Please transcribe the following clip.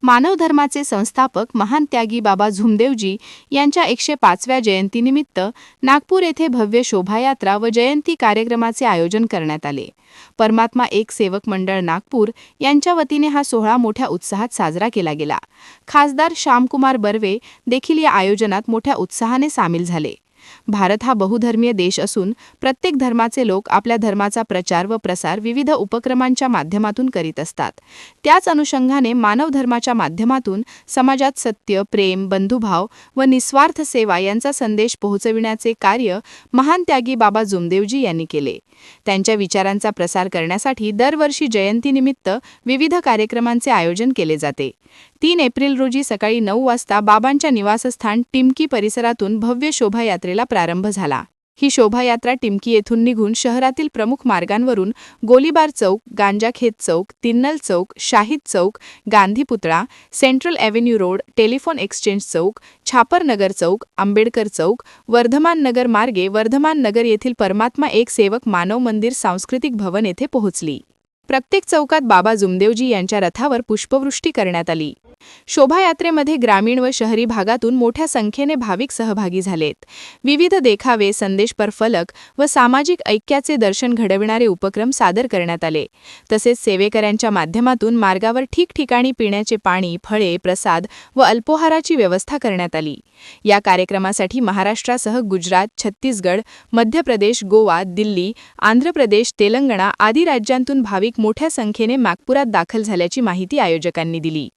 मानव धर्माचे संस्थापक महान त्यागी बाबा झुमदेवजी यांच्या 105व्या जयंतीनिमित्त नागपूर येथे भव्य शोभायात्रा व जयंती कार्यक्रमाचे आयोजन करण्यात आले। परमात्मा एक सेवक मंडळ नागपूर यांच्या वतीने हा सोहळा मोठ्या उत्साहात साजरा केला गेला। खासदार श्यामकुमार बर्वे देखील या आयोजनात मोठ्या उत्साहाने सामील झाले। भारत हा बहुधर्मीय देश असून प्रत्येक धर्माचे लोक आपल्या धर्माचा प्रचार व प्रसार विविध उपक्रमांच्या माध्यमातून करीत असतात। त्याच अनुषंगाने मानव धर्माच्या माध्यमातून समाजात सत्य, प्रेम, बंधुभाव व निस्वार्थ सेवा यांचा संदेश पोहोचविण्याचे कार्य महान त्यागी बाबा झुमदेवजी यांनी केले। त्यांच्या विचारांचा प्रसार करण्यासाठी दरवर्षी जयंतीनिमित्त विविध कार्यक्रमांचे आयोजन केले जाते। 3 एप्रिल रोजी सकाळी 9 वाजता बाबांच्या निवासस्थान टिमकी परिसरातून भव्य शोभायात्रेला प्रारंभ झाला। ही शोभायात्रा टिमकी येथून निघून शहरातील प्रमुख मार्गांवरून गोलीबार चौक, गांजाखेत चौक, तिन्नल चौक, शाहीद चौक, गांधी पुतळा, central avenue road, telephone exchange Chowk, Chhapar Nagar Chowk, Ambedkar Chowk, Vardhaman Nagar मार्गे वर्धमान नगर येथील परमात्मा एक सेवक मानव मंदिर सांस्कृतिक भवन येथे पोहोचली। प्रत्येक चौकात बाबा झुमदेवजी यांच्या रथावर पुष्पवृष्टी करण्यात आली। शोभायात्रेमध्ये ग्रामीण व शहरी भागातून मोठ्या संख्येने भाविक सहभागी झालेत। विविध देखावे, संदेशपर फलक व सामाजिक ऐक्याचे दर्शन घडविणारे उपक्रम सादर करण्यात आले। तसेच सेवेकऱ्यांच्या माध्यमातून मार्गावर ठिकठिकाणी पिण्याचे पाणी, फळे, प्रसाद व अल्पोहाराची व्यवस्था करण्यात आली। या कार्यक्रमासाठी महाराष्ट्रासह गुजरात, छत्तीसगड, मध्य प्रदेश, गोवा, दिल्ली, आंध्र प्रदेश, तेलंगणा आदी राज्यांतून भाविक मोठ्या संख्येने नागपुरात दाखल झाल्याची माहिती आयोजकांनी दिली।